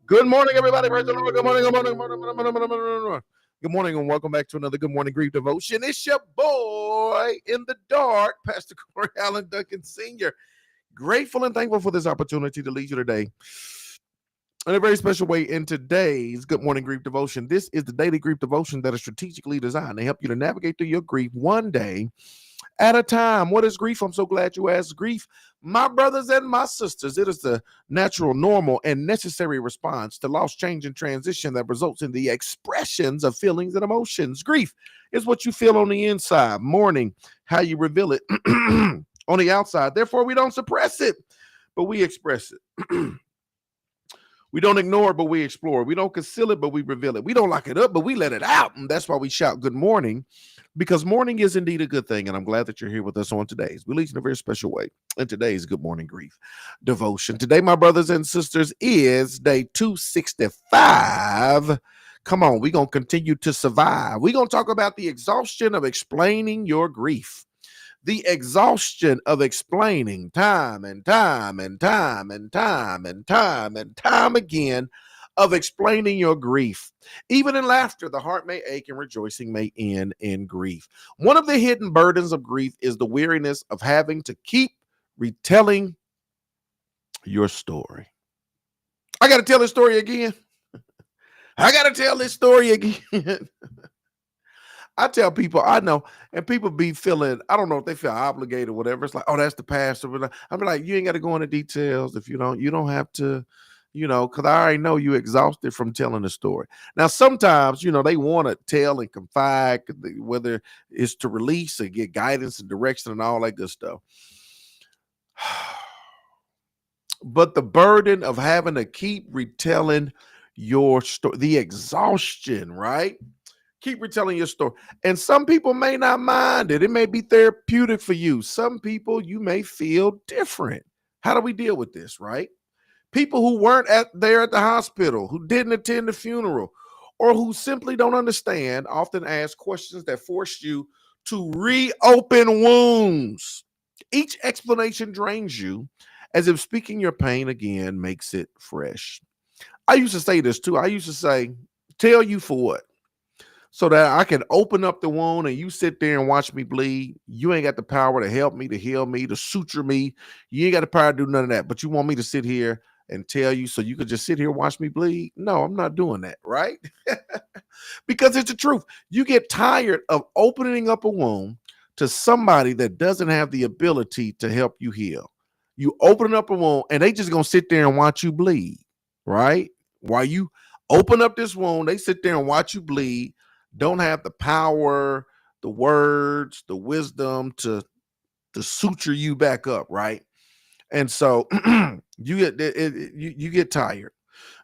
Good morning, everybody. Praise the Lord. Good morning, good morning, good morning, good morning, good morning, good morning. Good morning, and welcome back to another Good Morning Grief Devotion. It's your boy in the dark, Pastor Corey Allen Duncan Sr. Grateful and thankful for this opportunity to lead you today in a very special way in today's Good Morning Grief Devotion. This is the daily grief devotion that is strategically designed to help you to navigate through your grief one day at a time. What is grief? I'm so glad you asked. Grief, my brothers and my sisters, it is the natural, normal, and necessary response to loss, change, and transition that results in the expressions of feelings and emotions. Grief is what you feel on the inside. Mourning, how you reveal it on the outside. Therefore, we don't suppress it, but we express it. We don't ignore it, but we explore it. We don't conceal it, but we reveal it. We don't lock it up, but we let it out. And that's why we shout good morning, because morning is indeed a good thing. And I'm glad that you're here with us on today's release in a very special way. And today's Good Morning Grief Devotion. Today, my brothers and sisters, is day 265. Come on, we're going to continue to survive. We're going to talk about the exhaustion of explaining your grief. The exhaustion of explaining time and time and time and time and time and time again of explaining your grief. Even in laughter, the heart may ache and rejoicing may end in grief. One of the hidden burdens of grief is the weariness of having to keep retelling your story. I got to tell this story again. I got to tell this story again. I tell people I know, and people be feeling, I don't know if they feel obligated or whatever. It's like, oh, that's the pastor. I'm like, you ain't got to go into details if you don't have to, because I already know you exhausted from telling the story. Now, sometimes, they want to tell and confide, whether it's to release or get guidance and direction and all that good stuff. But the burden of having to keep retelling your story, the exhaustion, right? Keep retelling your story. And some people may not mind it. It may be therapeutic for you. Some people, you may feel different. How do we deal with this, right? People who weren't there at the hospital, who didn't attend the funeral, or who simply don't understand, often ask questions that force you to reopen wounds. Each explanation drains you, as if speaking your pain again makes it fresh. I used to say this too. I used to say, tell you for what? So that I can open up the wound and you sit there and watch me bleed. You ain't got the power to help me, to heal me, to suture me. You ain't got the power to do none of that. But you want me to sit here and tell you so you could just sit here and watch me bleed? No, I'm not doing that, right? Because it's the truth. You get tired of opening up a wound to somebody that doesn't have the ability to help you heal. You open up a wound and they just gonna sit there and watch you bleed, right? While you open up this wound, they sit there and watch you bleed. Don't have the power, the words, the wisdom to suture you back up, right? And so you get tired.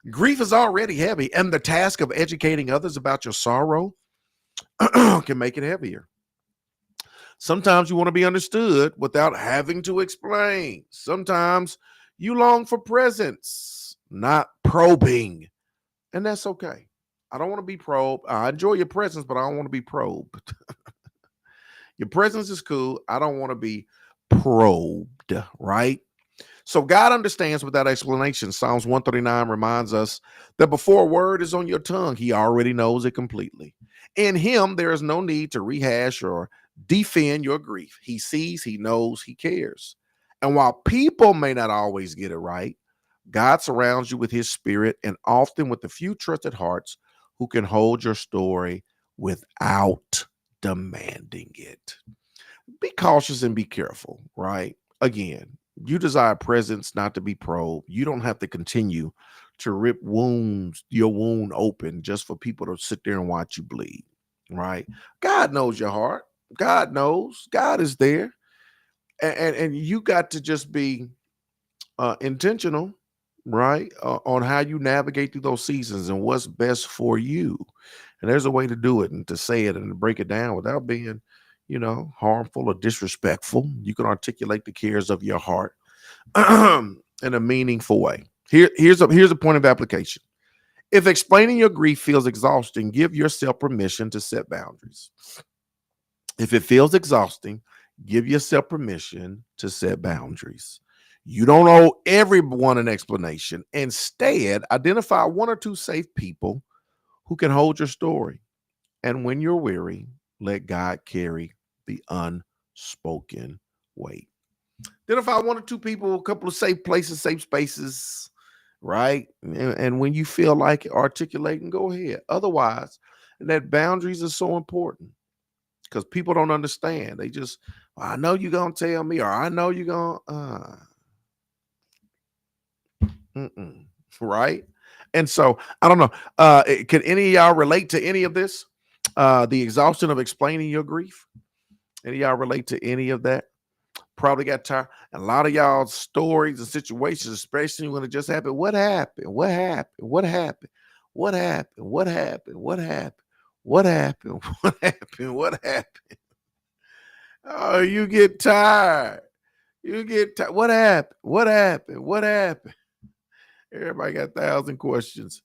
Grief is already heavy, and the task of educating others about your sorrow can make it heavier. Sometimes you want to be understood without having to explain. Sometimes you long for presence, not probing, and that's okay. I don't want to be probed. I enjoy your presence, but I don't want to be probed. Your presence is cool. I don't want to be probed, right? So God understands without explanation. Psalms 139 reminds us that before a word is on your tongue, he already knows it completely. In him, there is no need to rehash or defend your grief. He sees, he knows, he cares. And while people may not always get it right, God surrounds you with his spirit and often with the few trusted hearts who can hold your story without demanding it. Be cautious and be careful, right? Again, you desire presence, not to be probed. You don't have to continue to rip your wound open just for people to sit there and watch you bleed, right? God knows your heart. God knows. God is there. And you got to just be intentional, right, on how you navigate through those seasons and what's best for you. And there's a way to do it and to say it and to break it down without being, harmful or disrespectful. You can articulate the cares of your heart in a meaningful way. Here's a point of application. If explaining your grief feels exhausting, give yourself permission to set boundaries. If it feels exhausting, give yourself permission to set boundaries. You don't owe everyone an explanation. Instead, identify one or two safe people who can hold your story. And when you're weary, let God carry the unspoken weight. Identify one or two people, a couple of safe places, safe spaces, right? And when you feel like articulating, go ahead. Otherwise, and that boundaries are so important because people don't understand. They just, "Well, I know you're gonna tell me, or I know you're gonna right?" And so I don't know. Can any of y'all relate to any of this? The exhaustion of explaining your grief. Any of y'all relate to any of that? Probably got tired. And a lot of y'all stories and situations, especially when it just happened. What happened? What happened? What happened? What happened? What happened? What happened? What happened? What happened? What happened? Oh, you get tired. You get tired. What happened? What happened? What happened? Everybody got 1,000 questions.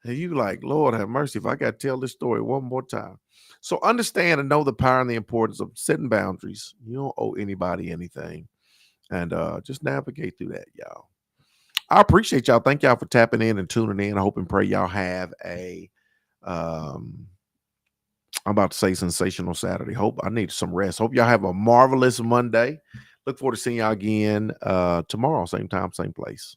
And you like, Lord have mercy if I got to tell this story one more time. So understand and know the power and the importance of setting boundaries. You don't owe anybody anything. And just navigate through that, y'all. I appreciate y'all. Thank y'all for tapping in and tuning in. I hope and pray y'all have a I'm about to say sensational Saturday. Hope I need some rest. Hope y'all have a marvelous Monday. Look forward to seeing y'all again tomorrow, same time, same place.